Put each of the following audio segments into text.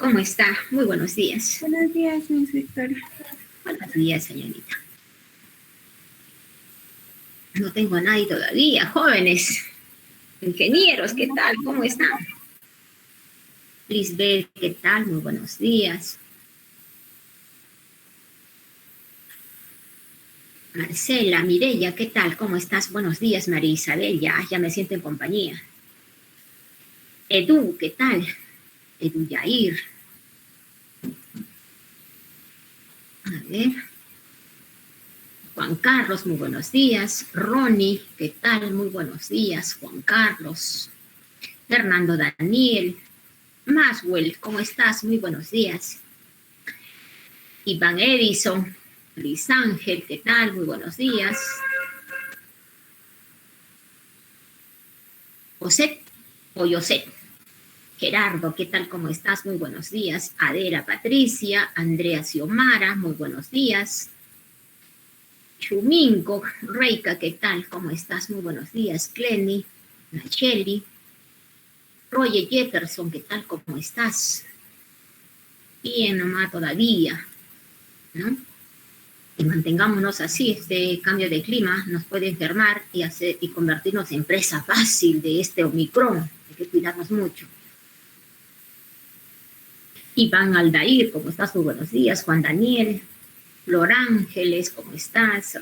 ¿Cómo está? Muy buenos días. Buenos días, Miss Victoria. Buenos días, señorita. No tengo a nadie todavía. Jóvenes, ingenieros, ¿qué tal? ¿Cómo están? Lisbeth, ¿qué tal? Muy buenos días. Marcela, Mireya, ¿qué tal? ¿Cómo estás? Buenos días, María Isabel. Ya me siento en compañía. Edu, ¿qué tal? Edu Yair. A ver. Juan Carlos, muy buenos días. Ronnie, ¿qué tal? Muy buenos días. Juan Carlos. Fernando Daniel. Maswell, ¿cómo estás? Muy buenos días. Iván Edison. Luis Ángel, ¿qué tal? Muy buenos días. José o José. Gerardo, ¿qué tal? ¿Cómo estás? Muy buenos días. Adela Patricia, Andrea Xiomara, muy buenos días. Chuminco, Reika, ¿qué tal? ¿Cómo estás? Muy buenos días. Clenny, Nacheli, Roger Jefferson, ¿qué tal? ¿Cómo estás? Bien, nomás todavía, ¿no? Y mantengámonos así, este cambio de clima nos puede enfermar y convertirnos en presa fácil de este Omicron. Hay que cuidarnos mucho. Iván Aldair, ¿cómo estás? Muy buenos días. Juan Daniel, Flor Ángeles, ¿cómo estás?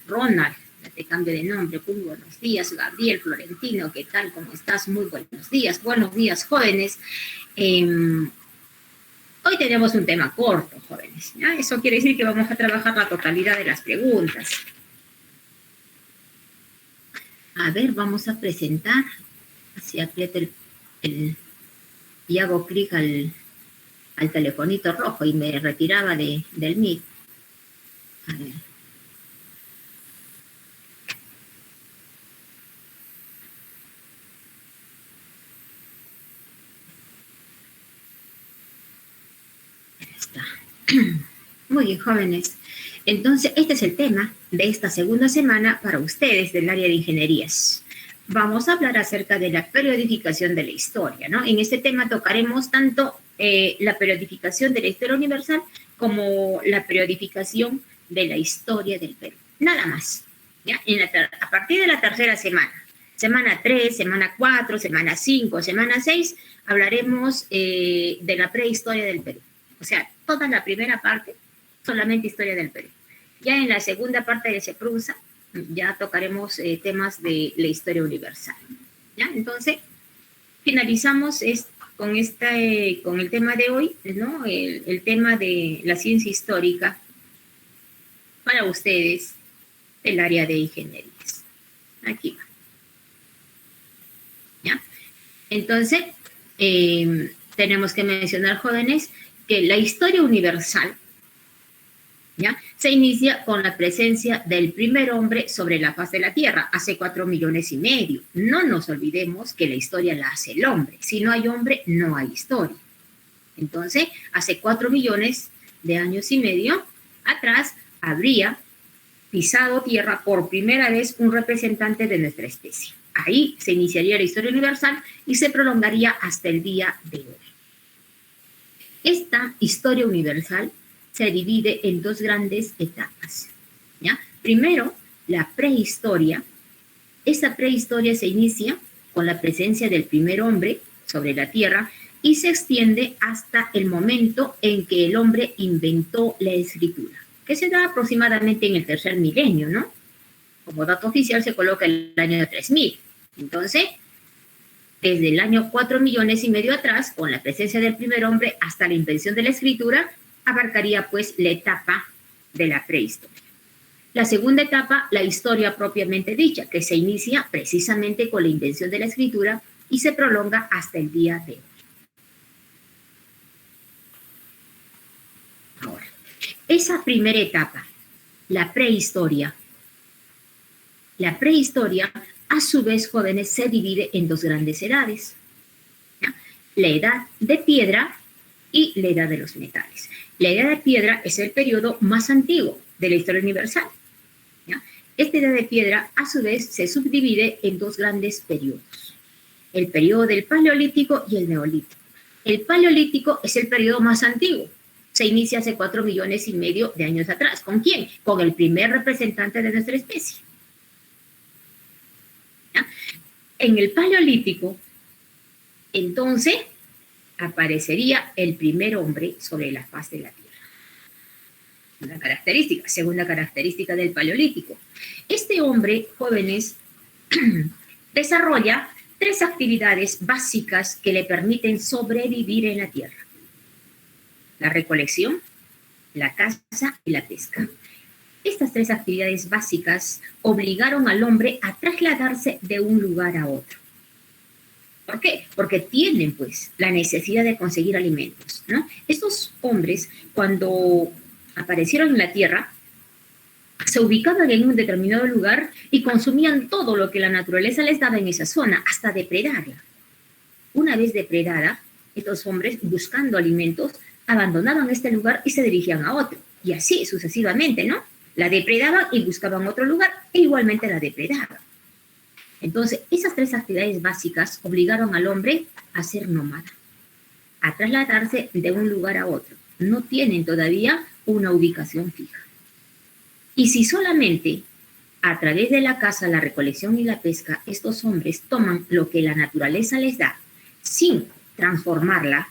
Ronald, te cambio de nombre, muy buenos días. Gabriel Florentino, ¿qué tal? ¿Cómo estás? Muy buenos días. Buenos días, jóvenes. Hoy tenemos un tema corto, jóvenes. ¿Ya? Eso quiere decir que vamos a trabajar la totalidad de las preguntas. A ver, vamos a presentar. Así aprieto y hago clic al telefonito rojo y me retiraba del Meet. A ver. Muy bien, jóvenes. Entonces, este es el tema de esta segunda semana para ustedes del área de ingenierías. Vamos a hablar acerca de la periodificación de la historia, ¿no? En este tema tocaremos tanto la periodificación de la historia universal como la periodificación de la historia del Perú. Nada más, ¿ya? A partir de la tercera semana 3, semana 4, semana 5, semana 6, hablaremos de la prehistoria del Perú. O sea, toda la primera parte, solamente historia del Perú. Ya en la segunda parte de Seprusa, ya tocaremos temas de la historia universal. ¿Ya? Entonces, finalizamos con el tema de hoy, ¿no? El tema de la ciencia histórica para ustedes, el área de ingenierías. Aquí va. ¿Ya? Entonces, tenemos que mencionar, jóvenes, que la historia universal, ¿ya?, se inicia con la presencia del primer hombre sobre la faz de la Tierra, hace 4,5 millones. No nos olvidemos que la historia la hace el hombre. Si no hay hombre, no hay historia. Entonces, hace 4,5 millones atrás, habría pisado Tierra por primera vez un representante de nuestra especie. Ahí se iniciaría la historia universal y se prolongaría hasta el día de hoy. Esta historia universal se divide en dos grandes etapas, ¿ya? Primero, la prehistoria. Esa prehistoria se inicia con la presencia del primer hombre sobre la Tierra y se extiende hasta el momento en que el hombre inventó la escritura, que se da aproximadamente en el tercer milenio, ¿no? Como dato oficial se coloca el año 3000. Entonces, desde el año 4,5 millones atrás, con la presencia del primer hombre hasta la invención de la escritura, abarcaría pues la etapa de la prehistoria. La segunda etapa, la historia propiamente dicha, que se inicia precisamente con la invención de la escritura y se prolonga hasta el día de hoy. Ahora, esa primera etapa, la prehistoria, a su vez, jóvenes, se divide en dos grandes edades, ¿ya? La edad de piedra y la edad de los metales. La edad de piedra es el periodo más antiguo de la historia universal, ¿ya? Esta edad de piedra, a su vez, se subdivide en dos grandes periodos: el periodo del Paleolítico y el Neolítico. El Paleolítico es el periodo más antiguo. Se inicia hace 4,5 millones de años atrás. ¿Con quién? Con el primer representante de nuestra especie. ¿Ya? En el Paleolítico, entonces, aparecería el primer hombre sobre la faz de la Tierra. Una característica, segunda característica del Paleolítico. Este hombre, jóvenes, desarrolla 3 actividades básicas que le permiten sobrevivir en la Tierra: la recolección, la caza y la pesca. Estas 3 actividades básicas obligaron al hombre a trasladarse de un lugar a otro. ¿Por qué? Porque tienen, pues, la necesidad de conseguir alimentos, ¿no? Estos hombres, cuando aparecieron en la Tierra, se ubicaban en un determinado lugar y consumían todo lo que la naturaleza les daba en esa zona, hasta depredarla. Una vez depredada, estos hombres, buscando alimentos, abandonaban este lugar y se dirigían a otro. Y así sucesivamente, ¿no? La depredaban y buscaban otro lugar e igualmente la depredaban. Entonces, esas 3 actividades básicas obligaron al hombre a ser nómada, a trasladarse de un lugar a otro. No tienen todavía una ubicación fija. Y si solamente a través de la caza, la recolección y la pesca, estos hombres toman lo que la naturaleza les da sin transformarla,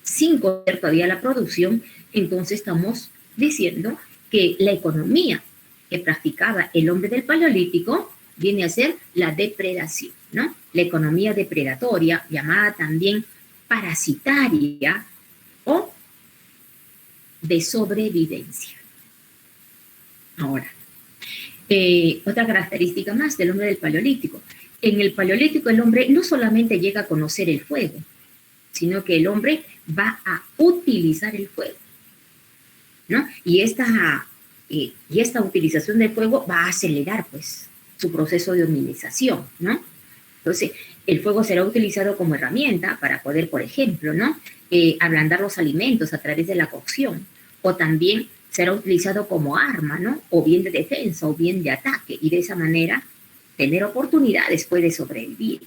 sin coger todavía la producción, entonces estamos diciendo que la economía que practicaba el hombre del Paleolítico viene a ser la depredación, ¿no? La economía depredatoria, llamada también parasitaria o de sobrevivencia. Ahora, otra característica más del hombre del Paleolítico. En el Paleolítico el hombre no solamente llega a conocer el fuego, sino que el hombre va a utilizar el fuego, ¿no? Y esta utilización del fuego va a acelerar, pues, su proceso de hominización, ¿no? Entonces, el fuego será utilizado como herramienta para poder, por ejemplo, ¿no? Ablandar los alimentos a través de la cocción, o también será utilizado como arma, ¿no? O bien de defensa o bien de ataque, y de esa manera tener oportunidades puede sobrevivir.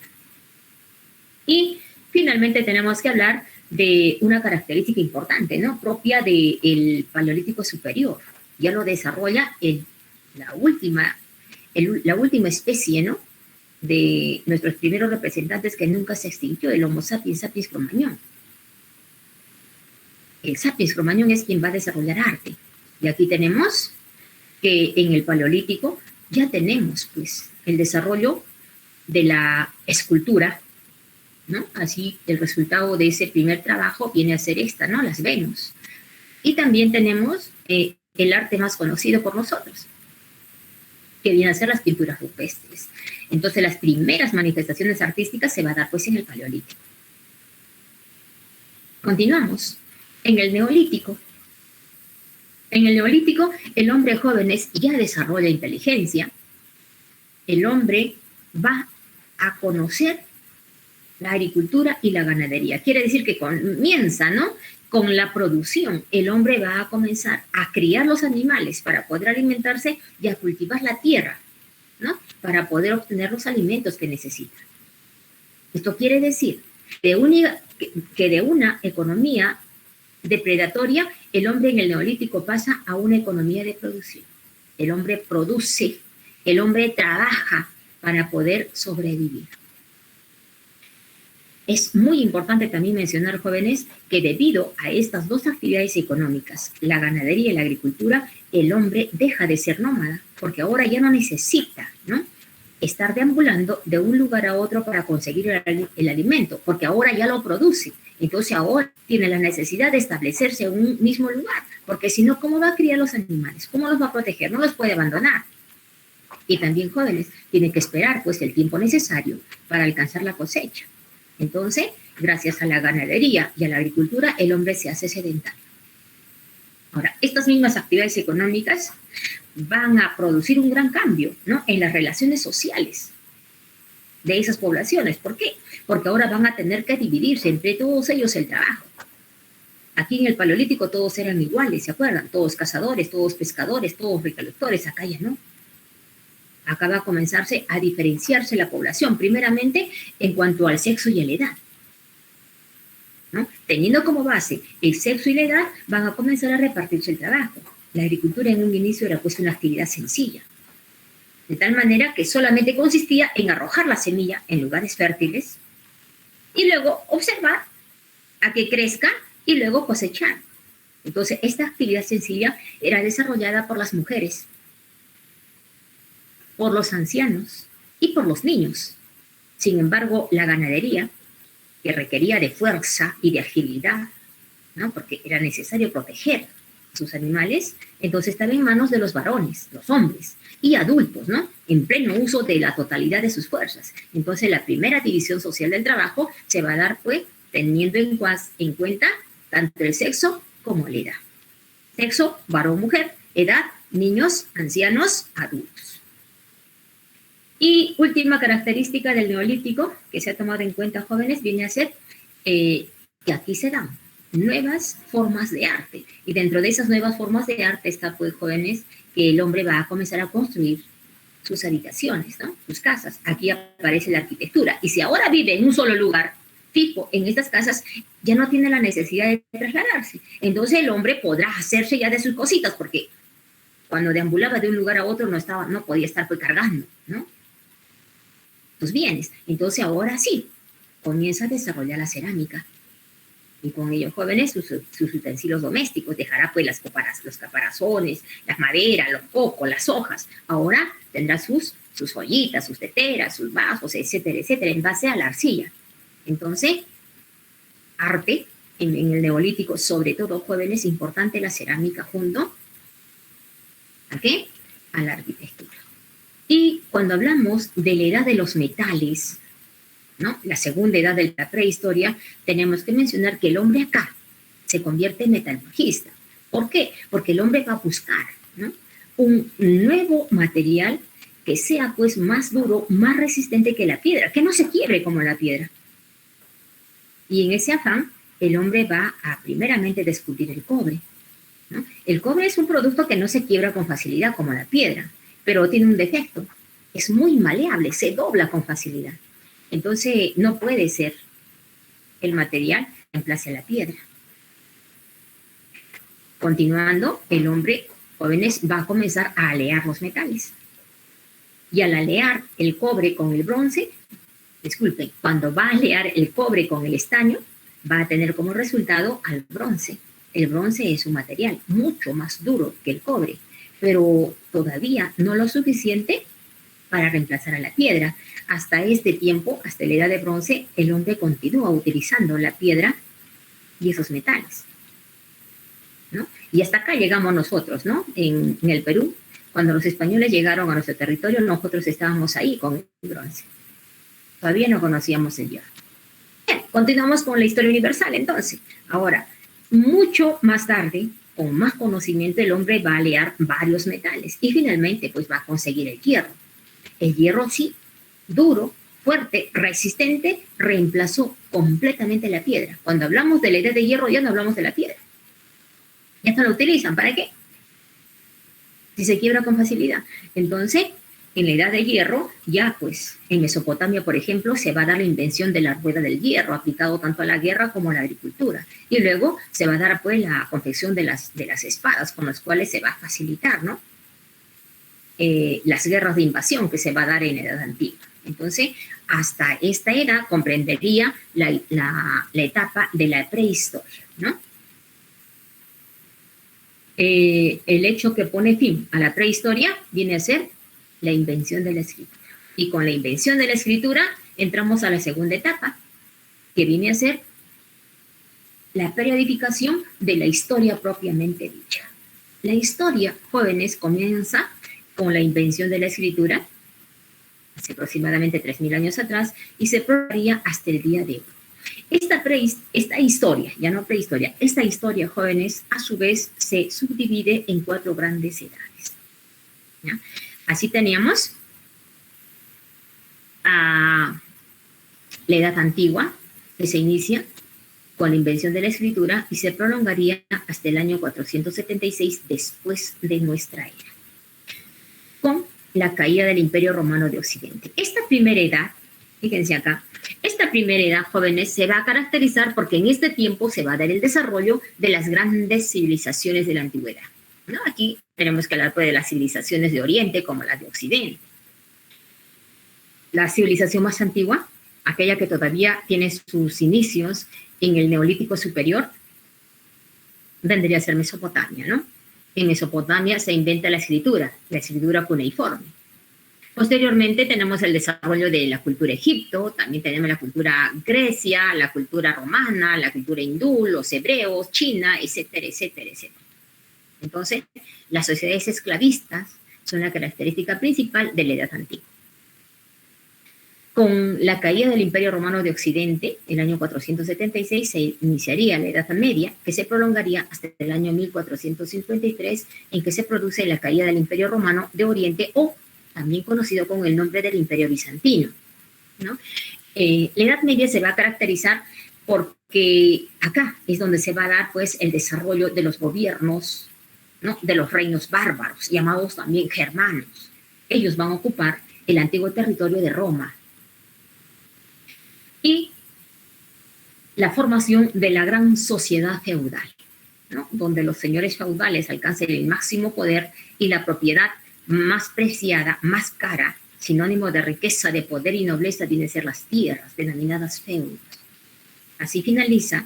Y finalmente tenemos que hablar de una característica importante, ¿no? Propia del Paleolítico superior. Ya lo desarrolla la última especie, ¿no? De nuestros primeros representantes que nunca se extinguió, el Homo sapiens sapiens Cro-Magnon. El sapiens Cro-Magnon es quien va a desarrollar arte. Y aquí tenemos que en el Paleolítico ya tenemos, pues, el desarrollo de la escultura, ¿no? Así, el resultado de ese primer trabajo viene a ser esta, ¿no? Las Venus. Y también tenemos el arte más conocido por nosotros, que vienen a ser las pinturas rupestres. Entonces, las primeras manifestaciones artísticas se van a dar, pues, en el Paleolítico. Continuamos. En el Neolítico. En el Neolítico, el hombre jóvenes ya desarrolla inteligencia. El hombre va a conocer la agricultura y la ganadería. Quiere decir que comienza, ¿no? Con la producción. El hombre va a comenzar a criar los animales para poder alimentarse y a cultivar la tierra, ¿no? Para poder obtener los alimentos que necesita. Esto quiere decir que de una economía depredatoria, el hombre en el Neolítico pasa a una economía de producción. El hombre produce, el hombre trabaja para poder sobrevivir. Es muy importante también mencionar, jóvenes, que debido a estas 2 actividades económicas, la ganadería y la agricultura, el hombre deja de ser nómada, porque ahora ya no necesita, ¿no?, estar deambulando de un lugar a otro para conseguir el alimento, porque ahora ya lo produce. Entonces ahora tiene la necesidad de establecerse en un mismo lugar, porque si no, ¿cómo va a criar los animales? ¿Cómo los va a proteger? No los puede abandonar. Y también, jóvenes, tienen que esperar, pues, el tiempo necesario para alcanzar la cosecha. Entonces, gracias a la ganadería y a la agricultura, el hombre se hace sedentario. Ahora, estas mismas actividades económicas van a producir un gran cambio, ¿no?, en las relaciones sociales de esas poblaciones. ¿Por qué? Porque ahora van a tener que dividirse entre todos ellos el trabajo. Aquí en el Paleolítico todos eran iguales, ¿se acuerdan? Todos cazadores, todos pescadores, todos recolectores. Acá ya no. Acá va a comenzarse a diferenciarse la población, primeramente en cuanto al sexo y a la edad. ¿no? Teniendo como base el sexo y la edad, van a comenzar a repartirse el trabajo. La agricultura en un inicio era pues una actividad sencilla, de tal manera que solamente consistía en arrojar la semilla en lugares fértiles y luego observar a que crezca y luego cosechar. Entonces, esta actividad sencilla era desarrollada por las mujeres, por los ancianos y por los niños. Sin embargo, la ganadería, que requería de fuerza y de agilidad, ¿no? Porque era necesario proteger a sus animales, entonces estaba en manos de los varones, los hombres y adultos, ¿no? En pleno uso de la totalidad de sus fuerzas. Entonces, la primera división social del trabajo se va a dar, pues, teniendo en cuenta tanto el sexo como la edad. Sexo, varón-mujer, edad, niños, ancianos, adultos. Y última característica del neolítico que se ha tomado en cuenta, jóvenes, viene a ser que aquí se dan nuevas formas de arte. Y dentro de esas nuevas formas de arte está, pues, jóvenes, que el hombre va a comenzar a construir sus habitaciones, ¿no? Sus casas. Aquí aparece la arquitectura. Y si ahora vive en un solo lugar fijo en estas casas, ya no tiene la necesidad de trasladarse. Entonces el hombre podrá hacerse ya de sus cositas, porque cuando deambulaba de un lugar a otro no podía estar, pues, cargando, ¿no? Sus bienes. Entonces ahora sí, comienza a desarrollar la cerámica. Y con ellos, jóvenes, sus utensilios domésticos. Dejará, pues, los caparazones, las maderas, los cocos, las hojas. Ahora tendrá sus ollitas, sus teteras, sus vasos, etcétera, etcétera, en base a la arcilla. Entonces, arte en el neolítico, sobre todo, jóvenes, importante la cerámica junto ¿a qué? A la arquitectura. Y cuando hablamos de la edad de los metales, ¿no? La segunda edad de la prehistoria, tenemos que mencionar que el hombre acá se convierte en metalurgista. ¿Por qué? Porque el hombre va a buscar, ¿no? Un nuevo material que sea, pues, más duro, más resistente que la piedra, que no se quiebre como la piedra. Y en ese afán, el hombre va a primeramente descubrir el cobre, ¿no? El cobre es un producto que no se quiebra con facilidad como la piedra, pero tiene un defecto. Es muy maleable, se dobla con facilidad. Entonces, no puede ser el material que reemplace a la piedra. Continuando, el hombre, jóvenes, va a comenzar a alear los metales. Y al alear el cobre con el bronce, disculpen, cuando va a alear el cobre con el estaño, va a tener como resultado al bronce. El bronce es un material mucho más duro que el cobre, pero todavía no lo suficiente para reemplazar a la piedra. Hasta este tiempo, hasta la edad de bronce, el hombre continúa utilizando la piedra y esos metales, ¿no? Y hasta acá llegamos nosotros, ¿no? En el Perú, cuando los españoles llegaron a nuestro territorio, nosotros estábamos ahí con el bronce. Todavía no conocíamos el hierro. Bien, continuamos con la historia universal, entonces. Ahora, mucho más tarde, con más conocimiento, el hombre va a alear varios metales y finalmente, pues, va a conseguir el hierro. El hierro, sí, duro, fuerte, resistente, reemplazó completamente la piedra. Cuando hablamos de la edad de hierro, ya no hablamos de la piedra. Ya no la utilizan. ¿Para qué? Si se quiebra con facilidad. Entonces, en la edad de hierro, ya, pues, en Mesopotamia, por ejemplo, se va a dar la invención de la rueda del hierro, aplicado tanto a la guerra como a la agricultura. Y luego se va a dar, pues, la confección de las espadas, con las cuales se va a facilitar, ¿no? Las guerras de invasión que se va a dar en la edad antigua. Entonces, hasta esta edad comprendería la etapa de la prehistoria, ¿no? El hecho que pone fin a la prehistoria viene a ser la invención de la escritura. Y con la invención de la escritura entramos a la segunda etapa, que viene a ser la periodificación de la historia propiamente dicha. La historia, jóvenes, comienza con la invención de la escritura, hace aproximadamente 3.000 años atrás, y se prolongaría hasta el día de hoy. Esta historia, ya no prehistoria, esta historia, jóvenes, a su vez se subdivide en 4 grandes edades, ¿ya? Así teníamos a la edad antigua, que se inicia con la invención de la escritura y se prolongaría hasta el año 476 después de nuestra era, con la caída del Imperio Romano de Occidente. Esta primera edad Fíjense acá. Esta primera edad, jóvenes, se va a caracterizar porque en este tiempo se va a dar el desarrollo de las grandes civilizaciones de la antigüedad, ¿no? Aquí tenemos que hablar pues, de las civilizaciones de Oriente como las de Occidente. La civilización más antigua, aquella que todavía tiene sus inicios en el Neolítico Superior, vendría a ser Mesopotamia, ¿no? En Mesopotamia se inventa la escritura cuneiforme. Posteriormente tenemos el desarrollo de la cultura Egipto, también tenemos la cultura Grecia, la cultura romana, la cultura hindú, los hebreos, China, etcétera, etcétera, etcétera. Entonces, las sociedades esclavistas son la característica principal de la Edad Antigua. Con la caída del Imperio Romano de Occidente, el año 476, se iniciaría la Edad Media, que se prolongaría hasta el año 1453, en que se produce la caída del Imperio Romano de Oriente, o también conocido con el nombre del Imperio Bizantino, ¿no? La Edad Media se va a caracterizar porque acá es donde se va a dar pues, el desarrollo de los gobiernos, ¿no? De los reinos bárbaros, llamados también germanos. Ellos van a ocupar el antiguo territorio de Roma. Y la formación de la gran sociedad feudal, ¿no? Donde los señores feudales alcanzan el máximo poder y la propiedad más preciada, más cara, sinónimo de riqueza, de poder y nobleza, vienen a ser las tierras, denominadas feudos. Así finaliza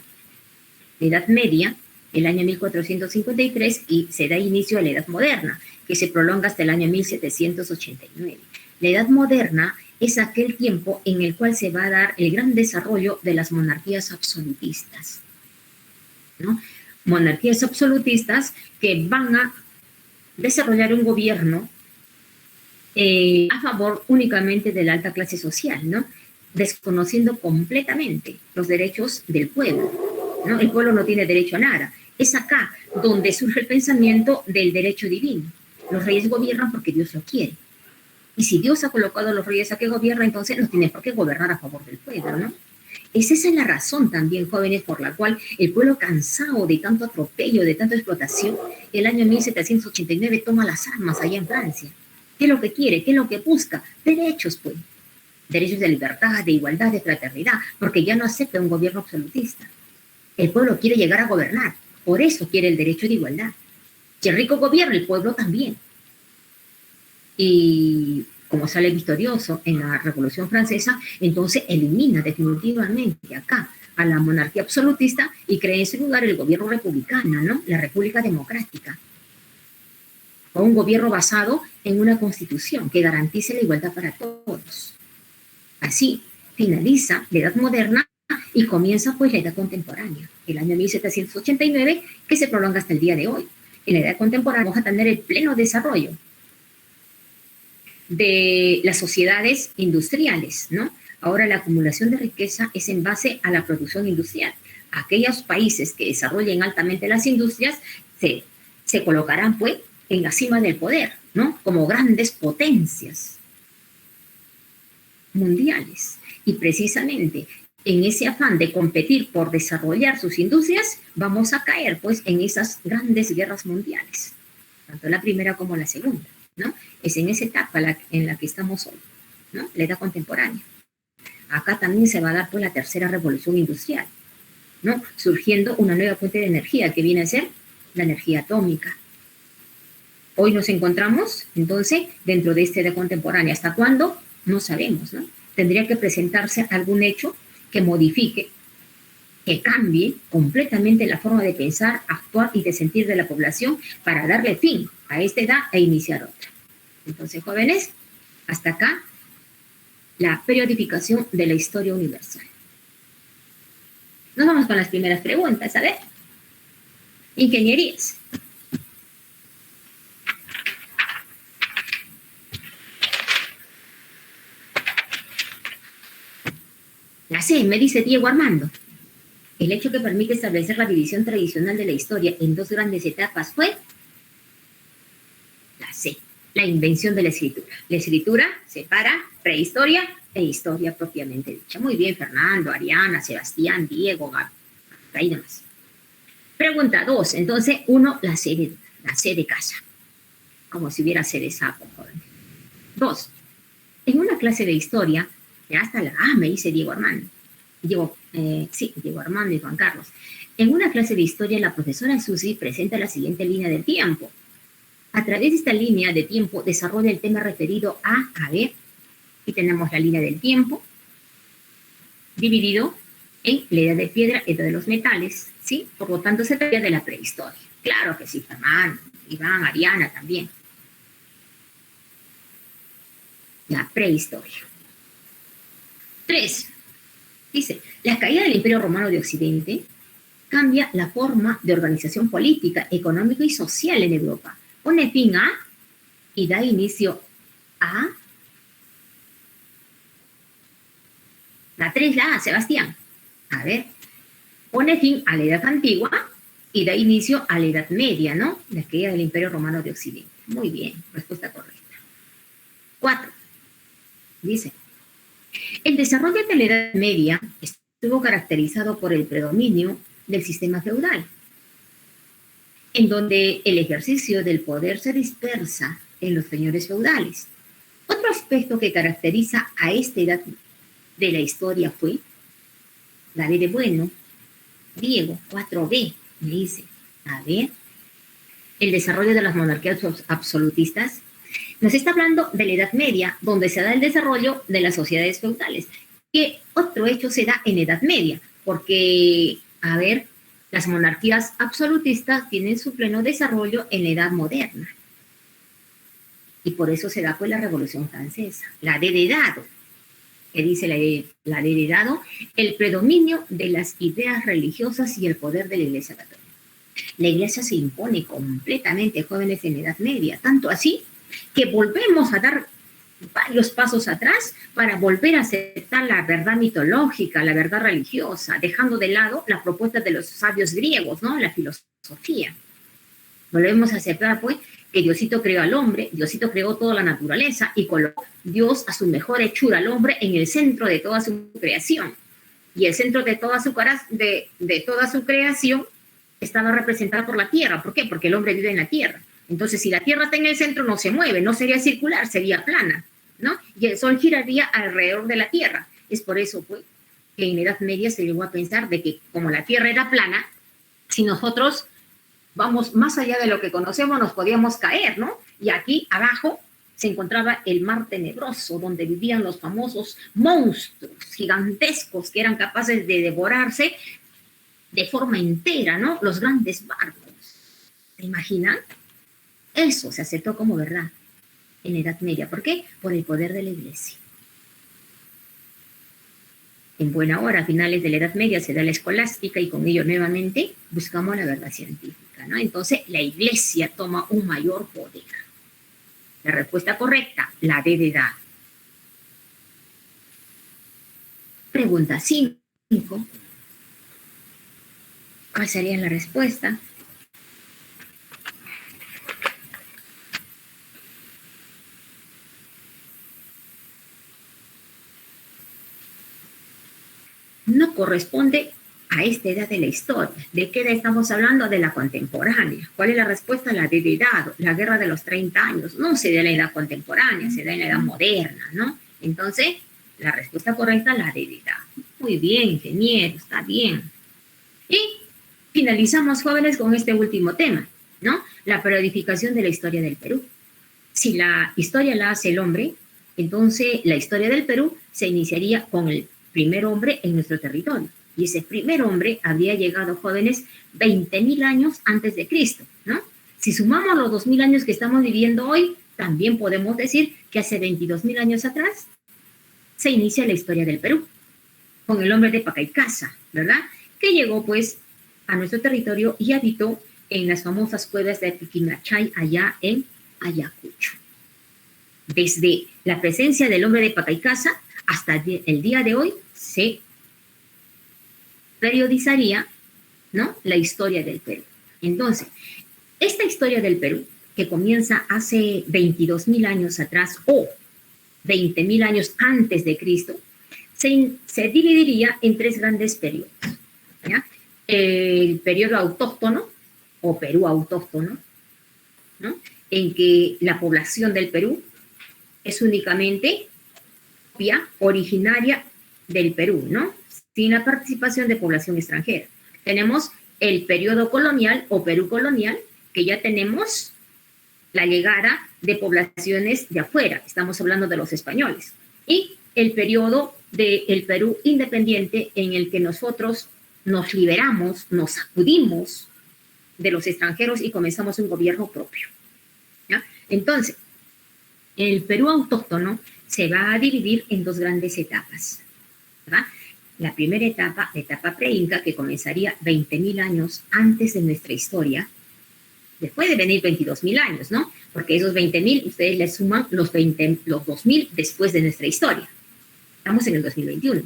la Edad Media, el año 1453, y se da inicio a la Edad Moderna, que se prolonga hasta el año 1789. La Edad Moderna es aquel tiempo en el cual se va a dar el gran desarrollo de las monarquías absolutistas, ¿no? Monarquías absolutistas que van a desarrollar un gobierno a favor únicamente de la alta clase social, ¿no? Desconociendo completamente los derechos del pueblo, ¿no? El pueblo no tiene derecho a nada. Es acá donde surge el pensamiento del derecho divino. Los reyes gobiernan porque Dios lo quiere. Y si Dios ha colocado a los reyes a que gobiernan, entonces no tiene por qué gobernar a favor del pueblo, ¿no? Esa es la razón también, jóvenes, por la cual el pueblo cansado de tanto atropello, de tanta explotación, el año 1789 toma las armas allá en Francia. ¿Qué es lo que quiere? ¿Qué es lo que busca? Derechos, pues. Derechos de libertad, de igualdad, de fraternidad, porque ya no acepta un gobierno absolutista. El pueblo quiere llegar a gobernar, por eso quiere el derecho de igualdad. Si el rico gobierna, el pueblo también. Y como sale victorioso en la Revolución Francesa, entonces elimina definitivamente acá a la monarquía absolutista y crea en su lugar el gobierno republicano, ¿no? La República Democrática. O un gobierno basado en una constitución que garantice la igualdad para todos. Así finaliza la Edad Moderna y comienza pues la Edad Contemporánea, el año 1789, que se prolonga hasta el día de hoy. En la Edad Contemporánea vamos a tener el pleno desarrollo de las sociedades industriales, ¿no? Ahora la acumulación de riqueza es en base a la producción industrial. Aquellos países que desarrollen altamente las industrias se colocarán pues en la cima del poder, ¿no? Como grandes potencias mundiales. Y precisamente en ese afán de competir por desarrollar sus industrias, vamos a caer pues en esas grandes guerras mundiales, tanto la primera como la segunda, ¿no? Es en esa etapa en la que estamos hoy, ¿no? La edad contemporánea. Acá también se va a dar pues la tercera revolución industrial, ¿no? Surgiendo una nueva fuente de energía que viene a ser la energía atómica. Hoy nos encontramos entonces dentro de esta edad contemporánea. ¿Hasta cuándo? No sabemos, ¿no? Tendría que presentarse algún hecho que modifique, que cambie completamente la forma de pensar, actuar y de sentir de la población para darle fin a esta edad e iniciar otra. Entonces, jóvenes, hasta acá la periodificación de la historia universal. Nos vamos con las primeras preguntas, a ver. Ingenierías. La C, me dice Diego Armando. El hecho que permite establecer la división tradicional de la historia en dos grandes etapas fue la C, la invención de la escritura. La escritura separa prehistoria e historia propiamente dicha. Muy bien, Fernando, Ariana, Sebastián, Diego, ahí demás. Pregunta 2. Entonces, 1, la C de casa. Como si hubiera C de sapo, joven. 2. En una clase de historia, Ya hasta la A, me dice Diego Armando. Diego Armando y Juan Carlos. En una clase de historia, la profesora Susi presenta la siguiente línea de tiempo. A través de esta línea de tiempo desarrolla el tema referido a ver, y tenemos la línea del tiempo dividido en la edad de piedra, edad de los metales, ¿sí? Por lo tanto, se trata de la prehistoria. Claro que sí, Germán, Iván, Ariana también. La prehistoria. 3. Dice, la caída del Imperio Romano de Occidente cambia la forma de organización política, económica y social en Europa. Pone fin a y da inicio a la 3, la A, Sebastián. A ver, pone fin a la Edad Antigua y da inicio a la Edad Media, ¿no? La caída del Imperio Romano de Occidente. Muy bien, respuesta correcta. 4. Dice, el desarrollo de la Edad Media estuvo caracterizado por el predominio del sistema feudal, en donde el ejercicio del poder se dispersa en los señores feudales. Otro aspecto que caracteriza a esta edad de la historia fue la B de bueno, Diego, 4B, me dice, a ver, el desarrollo de las monarquías absolutistas. Nos está hablando de la Edad Media, donde se da el desarrollo de las sociedades feudales. ¿Qué otro hecho se da en Edad Media? Porque, a ver, las monarquías absolutistas tienen su pleno desarrollo en la Edad Moderna. Y por eso se da pues la Revolución Francesa, la D de dado, que dice la D de dado, el predominio de las ideas religiosas y el poder de la Iglesia Católica. La Iglesia se impone completamente, jóvenes, en Edad Media, tanto así que volvemos a dar varios pasos atrás para volver a aceptar la verdad mitológica, la verdad religiosa, dejando de lado las propuestas de los sabios griegos, ¿no? La filosofía. Volvemos a aceptar, pues, que Diosito creó al hombre, Diosito creó toda la naturaleza y colocó Dios a su mejor hechura, al hombre, en el centro de toda su creación. Y el centro de toda su creación estaba representada por la tierra. ¿Por qué? Porque el hombre vive en la tierra. Entonces, si la tierra está en el centro, no se mueve, no sería circular, sería plana, ¿no? Y el sol giraría alrededor de la tierra. Es por eso, pues, que en la Edad Media se llegó a pensar de que como la tierra era plana, si nosotros vamos más allá de lo que conocemos, nos podíamos caer, ¿no? Y aquí abajo se encontraba el mar tenebroso, donde vivían los famosos monstruos gigantescos que eran capaces de devorarse de forma entera, ¿no? Los grandes barcos. ¿Se imaginan? Eso se aceptó como verdad en la Edad Media. ¿Por qué? Por el poder de la Iglesia. En buena hora, a finales de la Edad Media, se da la escolástica y con ello nuevamente buscamos la verdad científica, ¿no? Entonces, la Iglesia toma un mayor poder. La respuesta correcta, la D de edad. Pregunta 5. ¿Cuál sería la respuesta? No corresponde a esta edad de la historia. ¿De qué edad estamos hablando? De la contemporánea. ¿Cuál es la respuesta? La de edad, la guerra de los 30 años. No se da en la edad contemporánea, se da en la edad moderna, ¿no? Entonces, la respuesta correcta, la de edad. Muy bien, ingeniero, está bien. Y finalizamos, jóvenes, con este último tema, ¿no? La periodificación de la historia del Perú. Si la historia la hace el hombre, entonces la historia del Perú se iniciaría con el primer hombre en nuestro territorio. Y ese primer hombre había llegado, jóvenes, 20.000 años antes de Cristo, ¿no? Si sumamos los 2.000 años que estamos viviendo hoy, también podemos decir que hace 22.000 años atrás se inicia la historia del Perú, con el hombre de Pacaycasa, ¿verdad? Que llegó, pues, a nuestro territorio y habitó en las famosas cuevas de Piquimachay, allá en Ayacucho. Desde la presencia del hombre de Pacaycasa hasta el día de hoy se periodizaría, ¿no?, la historia del Perú. Entonces, esta historia del Perú, que comienza hace 22.000 años atrás o 20.000 años antes de Cristo, se dividiría en 3 grandes periodos, ¿ya? El periodo autóctono o Perú autóctono, ¿no?, en que la población del Perú es únicamente propia, originaria del Perú, ¿no? Sin la participación de población extranjera. Tenemos el periodo colonial o Perú colonial, que ya tenemos la llegada de poblaciones de afuera, estamos hablando de los españoles, y el periodo del Perú independiente en el que nosotros nos liberamos, nos sacudimos de los extranjeros y comenzamos un gobierno propio, ¿ya? Entonces, el Perú autóctono se va a dividir en dos grandes etapas, ¿verdad? La primera etapa, la etapa pre-inca, que comenzaría 20.000 años antes de nuestra historia. Después de venir 22.000 años, ¿no? Porque esos 20.000, ustedes les suman los 2.000 después de nuestra historia. Estamos en el 2021.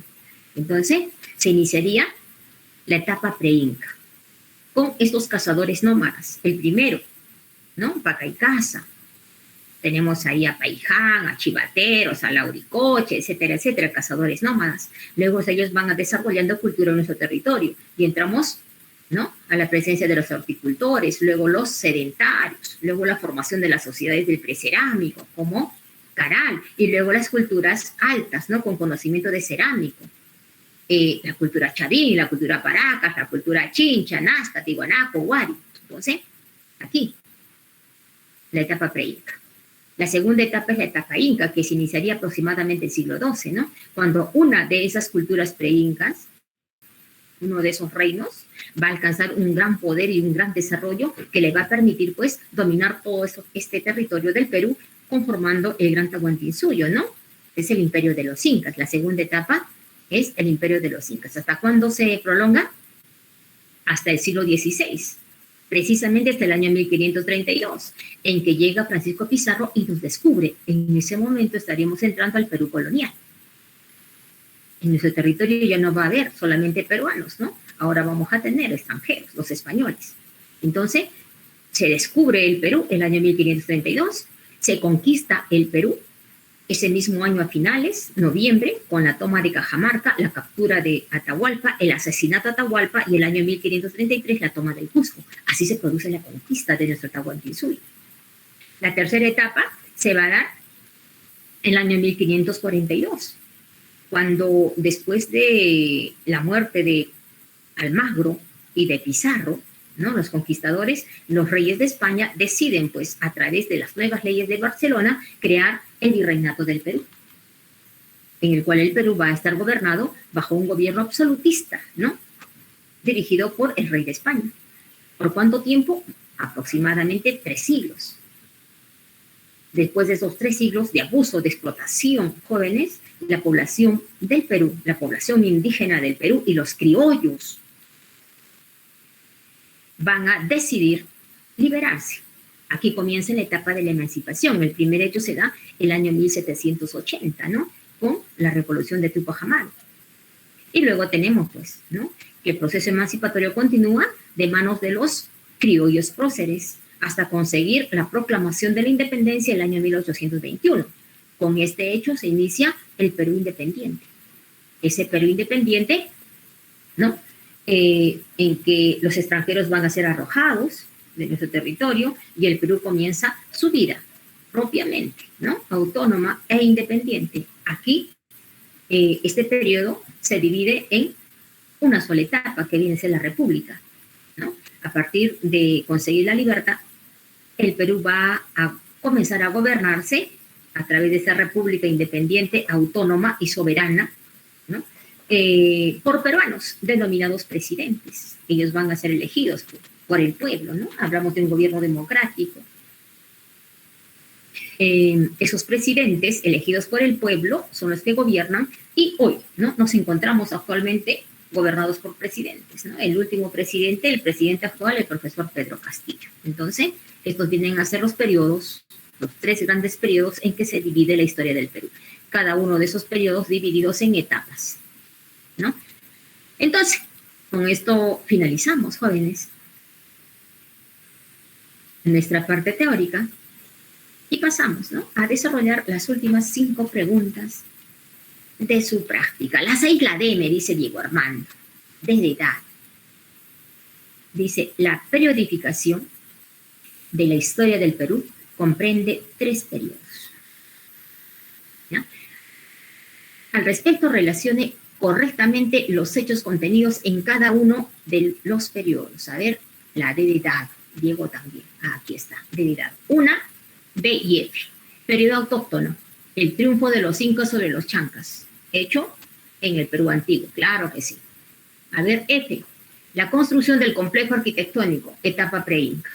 Entonces, se iniciaría la etapa pre-inca con estos cazadores nómadas. El primero, ¿no? Paca y Caza. Tenemos ahí a Paiján, a Chivateros, a Lauricoche, etcétera, etcétera, cazadores nómadas. Luego ellos van desarrollando cultura en nuestro territorio y entramos, ¿no?, a la presencia de los horticultores, luego los sedentarios, luego la formación de las sociedades del precerámico, como Caral, y luego las culturas altas, ¿no?, con conocimiento de cerámico. La cultura chavín, la cultura paracas, la cultura chincha, nazca, tiwanaco, huari. Entonces, aquí, la etapa pre-inca. La segunda etapa es la etapa inca, que se iniciaría aproximadamente en el siglo XII, ¿no?, cuando una de esas culturas pre-incas, uno de esos reinos, va a alcanzar un gran poder y un gran desarrollo que le va a permitir, pues, dominar todo este territorio del Perú, conformando el Gran Tahuantinsuyo, ¿no? Es el imperio de los incas. La segunda etapa es el imperio de los incas. ¿Hasta cuándo se prolonga? Hasta el siglo XVI, precisamente hasta el año 1532, en que llega Francisco Pizarro y nos descubre. En ese momento estaríamos entrando al Perú colonial. En nuestro territorio ya no va a haber solamente peruanos, ¿no? Ahora vamos a tener extranjeros, los españoles. Entonces, se descubre el Perú el año 1532, se conquista el Perú ese mismo año a finales, noviembre, con la toma de Cajamarca, la captura de Atahualpa, el asesinato de Atahualpa y el año 1533 la toma del Cusco. Así se produce la conquista de nuestro Tahuantinsuyo. La tercera etapa se va a dar en el año 1542, cuando después de la muerte de Almagro y de Pizarro, ¿no?, los conquistadores, los reyes de España deciden, pues, a través de las nuevas leyes de Barcelona, crear el virreinato del Perú, en el cual el Perú va a estar gobernado bajo un gobierno absolutista, ¿no?, dirigido por el rey de España. ¿Por cuánto tiempo? Aproximadamente 3 siglos. Después de esos 3 siglos de abuso, de explotación, jóvenes, la población del Perú, la población indígena del Perú y los criollos van a decidir liberarse. Aquí comienza la etapa de la emancipación. El primer hecho se da el año 1780, ¿no?, con la revolución de Tupac Amaru. Y luego tenemos, pues, ¿no?, que el proceso emancipatorio continúa de manos de los criollos próceres hasta conseguir la proclamación de la independencia el año 1821. Con este hecho se inicia el Perú independiente. Ese Perú independiente, ¿no?, en que los extranjeros van a ser arrojados de nuestro territorio y el Perú comienza su vida propiamente, ¿no?, autónoma e independiente. Aquí, este periodo se divide en una sola etapa, que viene a ser la República, ¿no? A partir de conseguir la libertad, el Perú va a comenzar a gobernarse a través de esa república independiente, autónoma y soberana, ¿no?, por peruanos, denominados presidentes. Ellos van a ser elegidos por el pueblo, ¿no? Hablamos de un gobierno democrático. Esos presidentes elegidos por el pueblo son los que gobiernan y hoy, ¿no?, nos encontramos actualmente gobernados por presidentes, ¿no? El último presidente, el presidente actual, el profesor Pedro Castillo. Entonces, estos vienen a ser los periodos, los 3 grandes periodos en que se divide la historia del Perú. Cada uno de esos periodos divididos en etapas, ¿no? Entonces, con esto finalizamos, jóvenes, nuestra parte teórica y pasamos, ¿no?, a desarrollar las últimas 5 preguntas de su práctica. La 6 la D, me dice Diego Armando, desde edad. Dice, la periodificación de la historia del Perú comprende 3 periodos, ¿ya? Al respecto, relacione correctamente los hechos contenidos en cada uno de los periodos. A ver, la D de dado. Diego también. Aquí está, D de dado. Una, B y F. Periodo autóctono. El triunfo de los incas sobre los chancas. Hecho en el Perú antiguo. Claro que sí. A ver, F. La construcción del complejo arquitectónico. Etapa pre-inca.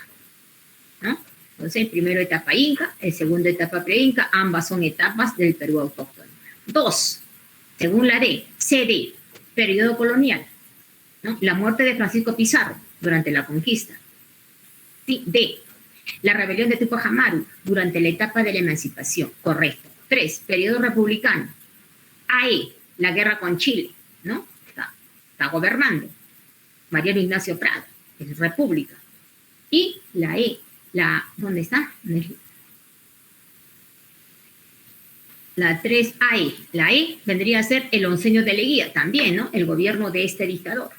¿No? Entonces, el primero etapa inca, el segundo etapa pre-inca. Ambas son etapas del Perú autóctono. 2. Según la D, CD, periodo colonial, ¿no? La muerte de Francisco Pizarro durante la conquista. Sí, D, la rebelión de Tupac Amaru durante la etapa de la emancipación. Correcto. 3, periodo republicano. AE, la guerra con Chile, ¿no? Está gobernando. Mariano Ignacio Prado, es república. Y la E, ¿dónde está? La 3AE. La E vendría a ser el onceño de Leguía, también, ¿no? El gobierno de este dictador,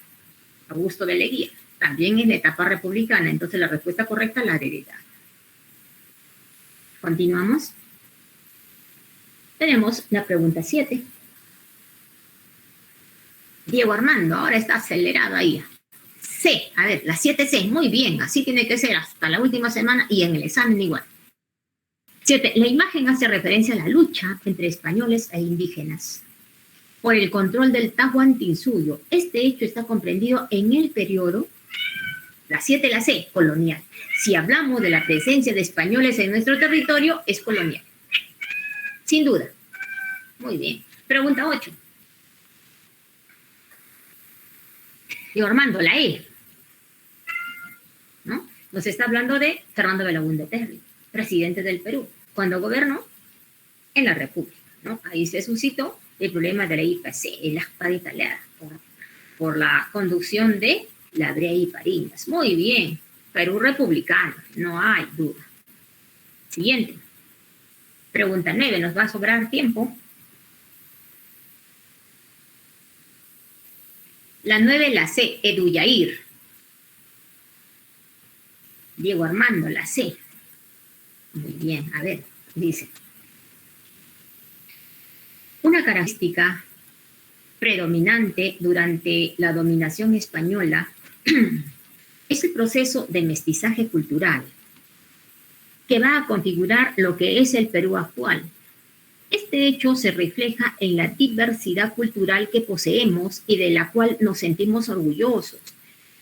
Augusto de Leguía. También en la etapa republicana. Entonces, la respuesta correcta es la de dado. Continuamos. Tenemos la pregunta 7. Diego Armando, ahora está acelerado ahí. C, a ver, la 7C, muy bien, así tiene que ser hasta la última semana y en el examen igual. 7. La imagen hace referencia a la lucha entre españoles e indígenas por el control del Tahuantinsuyo. Este hecho está comprendido en el periodo, la 7, la C, colonial. Si hablamos de la presencia de españoles en nuestro territorio, es colonial. Sin duda. Muy bien. Pregunta 8. Diego Armando, la E, ¿no? Nos está hablando de Fernando Belaúnde Terry, presidente del Perú, cuando gobernó en la República, ¿no? Ahí se suscitó el problema de la IPC, el acta italiana, por la conducción de la Brea y Pariñas. Muy bien, Perú republicano, no hay duda. Siguiente. Pregunta 9, nos va a sobrar tiempo. La 9, la C, Eduyair. Diego Armando, la C. Muy bien, a ver, dice. Una característica predominante durante la dominación española es el proceso de mestizaje cultural que va a configurar lo que es el Perú actual. Este hecho se refleja en la diversidad cultural que poseemos y de la cual nos sentimos orgullosos.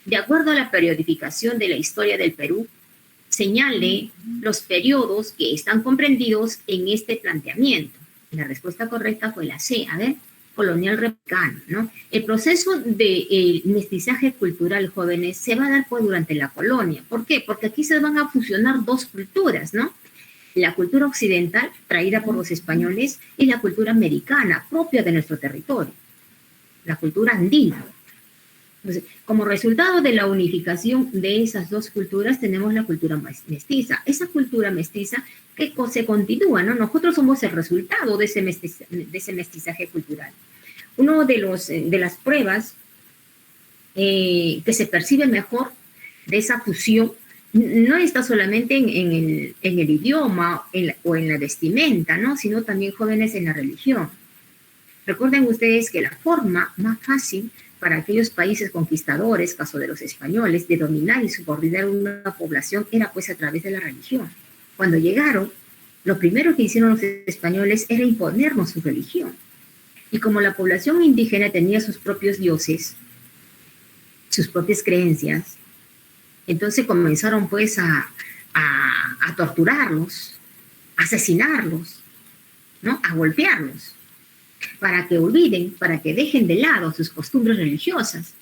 De acuerdo a la periodificación de la historia del Perú, señale los periodos que están comprendidos en este planteamiento. La respuesta correcta fue la C, a ver, colonial republicano, ¿no? El proceso de mestizaje cultural, jóvenes, se va a dar pues durante la colonia. ¿Por qué? Porque aquí se van a fusionar dos culturas, ¿no? La cultura occidental, traída por los españoles, y la cultura americana, propia de nuestro territorio, la cultura andina. Entonces, como resultado de la unificación de esas dos culturas, tenemos la cultura mestiza. Esa cultura mestiza que se continúa, ¿no? Nosotros somos el resultado de ese mestizaje cultural. Uno de las pruebas que se percibe mejor de esa fusión no está solamente en el idioma o en la vestimenta, ¿no? Sino también, jóvenes, en la religión. Recuerden ustedes que la forma más fácil para aquellos países conquistadores, caso de los españoles, de dominar y subordinar una población era pues a través de la religión. Cuando llegaron, lo primero que hicieron los españoles era imponernos su religión. Y como la población indígena tenía sus propios dioses, sus propias creencias, entonces comenzaron pues a torturarlos, a asesinarlos, ¿no? A golpearlos, para que olviden, para que dejen de lado sus costumbres religiosas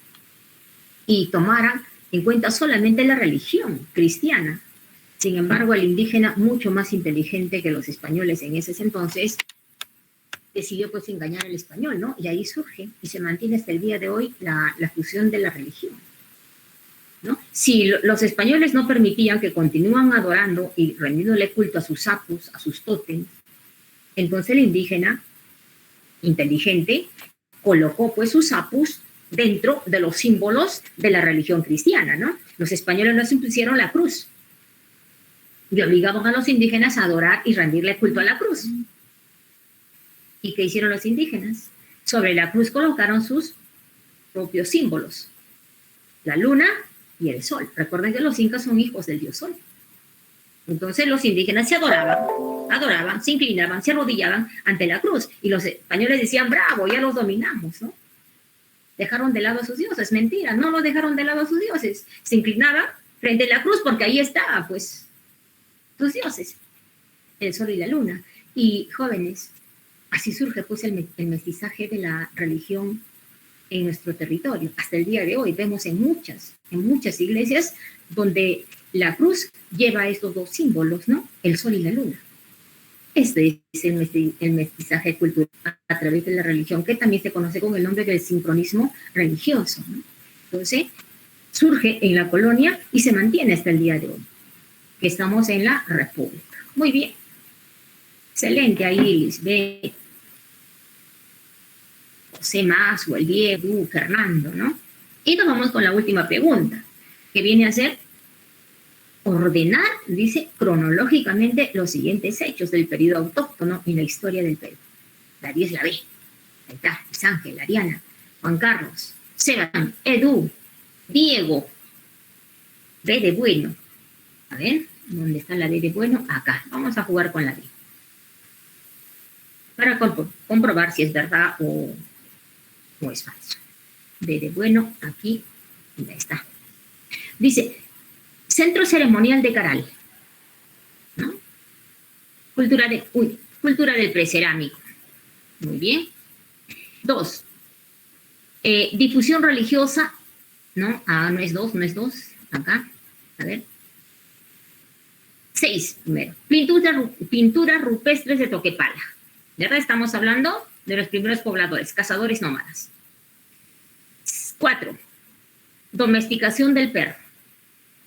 y tomaran en cuenta solamente la religión cristiana. Sin embargo, el indígena, mucho más inteligente que los españoles en ese entonces, decidió pues engañar al español, ¿no? Y ahí surge y se mantiene hasta el día de hoy la fusión de la religión, ¿no? Si los españoles no permitían que continúan adorando y rendiéndole culto a sus sapos, a sus tótems, entonces el indígena inteligente colocó pues sus sapos dentro de los símbolos de la religión cristiana, ¿no? Los españoles nos impusieron la cruz y obligaban a los indígenas a adorar y rendirle culto a la cruz. ¿Y qué hicieron los indígenas? Sobre la cruz colocaron sus propios símbolos, la luna y el sol. Recuerden que los incas son hijos del dios sol. Entonces los indígenas se adoraban, se inclinaban, se arrodillaban ante la cruz. Y los españoles decían, bravo, ya los dominamos, ¿no? Dejaron de lado a sus dioses. Mentira, no los dejaron de lado a sus dioses. Se inclinaban frente a la cruz porque ahí estaba, pues, sus dioses, el sol y la luna. Y jóvenes, así surge pues el mestizaje de la religión en nuestro territorio. Hasta el día de hoy vemos en muchas iglesias donde la cruz lleva estos dos símbolos, ¿no? El sol y la luna. Este es el mestizaje cultural a través de la religión, que también se conoce con el nombre del sincronismo religioso, ¿no? Entonces, surge en la colonia y se mantiene hasta el día de hoy, que estamos en la República. Muy bien. Excelente, ahí Lisbeth, José Mazo, el Diego, Fernando, ¿no? Y nos vamos con la última pregunta, que viene a ser ordenar, dice, cronológicamente los siguientes hechos del periodo autóctono en la historia del Perú. La 10 la B. Ahí está, Luis Ángel, Ariana, Juan Carlos, Sebastián, Edu, Diego, B de bueno. A ver, ¿dónde está la B de bueno? Acá. Vamos a jugar con la B. Para comprobar si es verdad o es falso. B de bueno, aquí, ya está. Dice, Centro Ceremonial de Caral, ¿no? Cultura del precerámico. Muy bien. 2. Difusión religiosa, ¿no? Ah, no es 2, acá. A ver. 6, primero. Pinturas rupestres de Toquepala. ¿Verdad? Estamos hablando de los primeros pobladores, cazadores nómadas. 4. Domesticación del perro,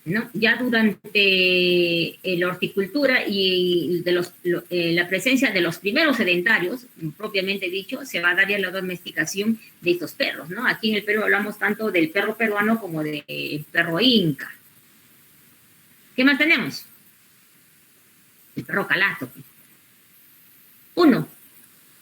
¿no? Ya durante la horticultura y la presencia de los primeros sedentarios, propiamente dicho, se va a dar ya la domesticación de estos perros, ¿no? Aquí en el Perú hablamos tanto del perro peruano como del perro inca. ¿Qué más tenemos? El perro calato. 1.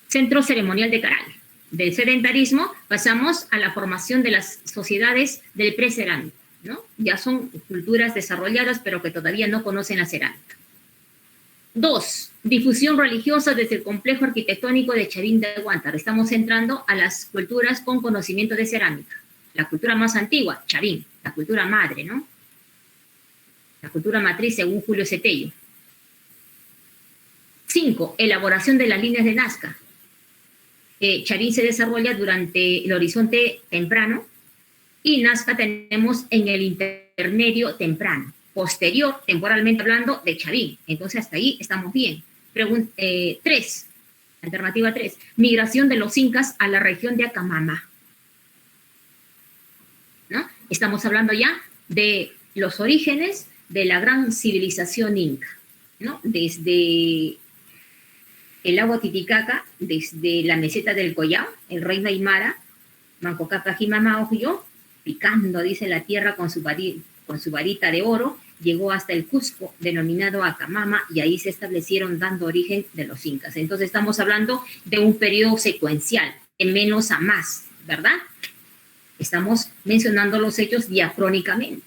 Centro ceremonial de Caral. Del sedentarismo pasamos a la formación de las sociedades del precerámico, ¿no? Ya son culturas desarrolladas, pero que todavía no conocen la cerámica. 2. Difusión religiosa desde el complejo arquitectónico de Chavín de Huántar. Estamos entrando a las culturas con conocimiento de cerámica. La cultura más antigua, Chavín, la cultura madre, ¿no? La cultura matriz, según Julio Cetello. 5. Elaboración de las líneas de Nazca. Chavín se desarrolla durante el horizonte temprano y Nazca tenemos en el intermedio temprano, posterior, temporalmente hablando, de Chavín. Entonces, hasta ahí estamos bien. 3. Alternativa 3. Migración de los incas a la región de Acamama, ¿no? Estamos hablando ya de los orígenes de la gran civilización inca, ¿no? Desde el lago Titicaca, desde la meseta del Collao, el reino Aymara, Manco Cápac Jimama Ojo, picando, dice, la tierra con su varita de oro, llegó hasta el Cusco, denominado Acamama, y ahí se establecieron dando origen de los incas. Entonces estamos hablando de un periodo secuencial, de menos a más, ¿verdad? Estamos mencionando los hechos diacrónicamente,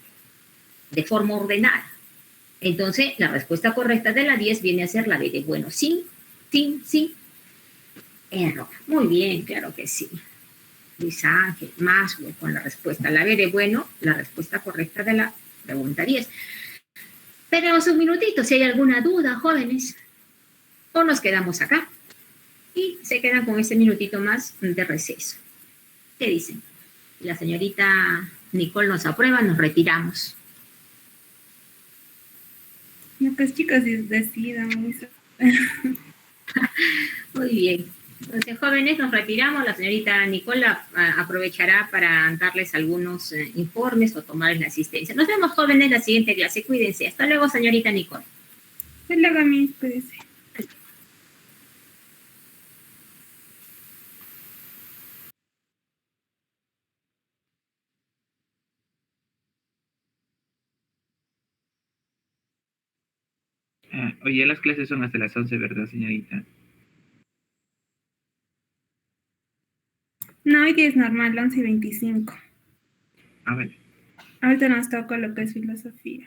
de forma ordenada. Entonces, la respuesta correcta de la 10 viene a ser la B de bueno. Sí, error. Muy bien, claro que sí. Luis Ángel, más con la respuesta. La B de bueno, la respuesta correcta de la pregunta 10. Tenemos un minutito, si hay alguna duda, jóvenes, o nos quedamos acá y se quedan con ese minutito más de receso. ¿Qué dicen? La señorita Nicole nos aprueba, nos retiramos. No, pues chicos, decidan. Muy bien. Entonces, jóvenes, nos retiramos. La señorita Nicola aprovechará para darles algunos informes o tomarles la asistencia. Nos vemos, jóvenes, en la siguiente clase. Cuídense. Hasta luego, señorita Nicole. Hasta luego, a mí, cuídense. Oye, las clases son hasta las 11, ¿verdad, señorita? hoy día es normal, 11:25. A ver. Ahorita nos toca lo que es filosofía.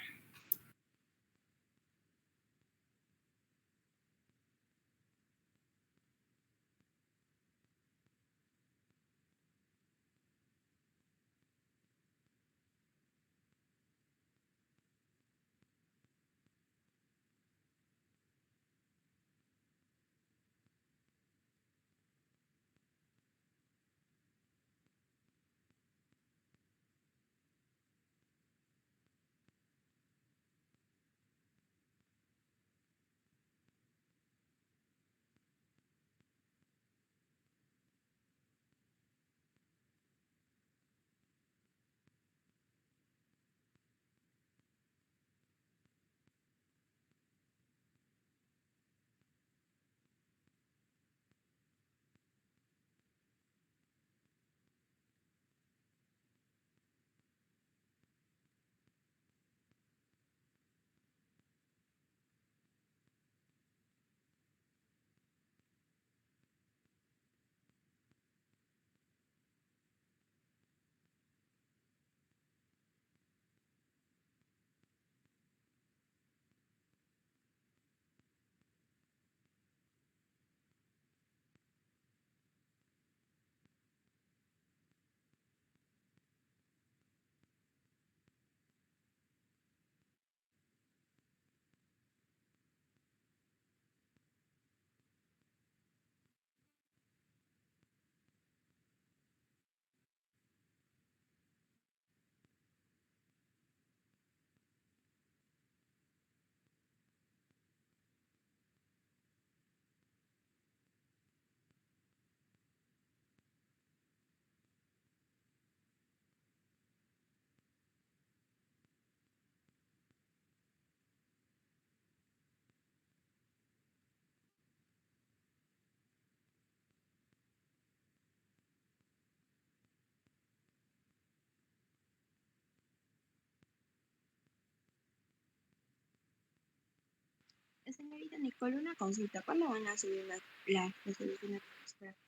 Señorita Nicole, una consulta. ¿Cuándo van a subir las resoluciones de las prácticas?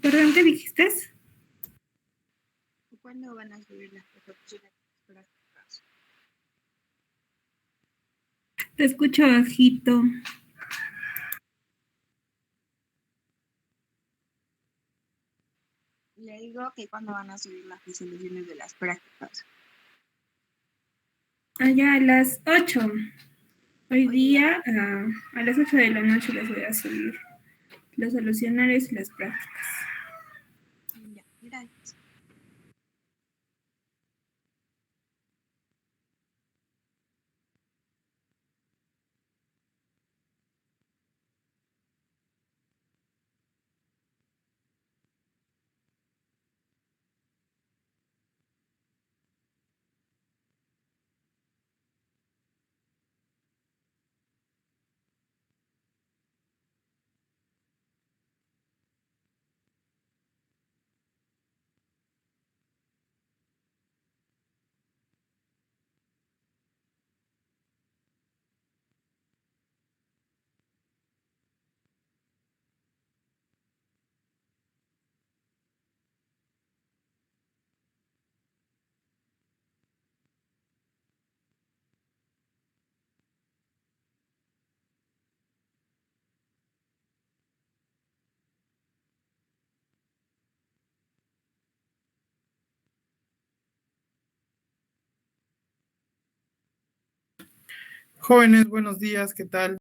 ¿Perdón, qué dijiste? ¿Cuándo van a subir las resoluciones de las prácticas? Te escucho bajito. Le digo que cuándo van a subir las resoluciones de las prácticas. Allá a las 8. Hoy Hoy día a las 8 de la noche les voy a subir los solucionarios y las prácticas. Ya, gracias. Jóvenes, buenos días, ¿qué tal?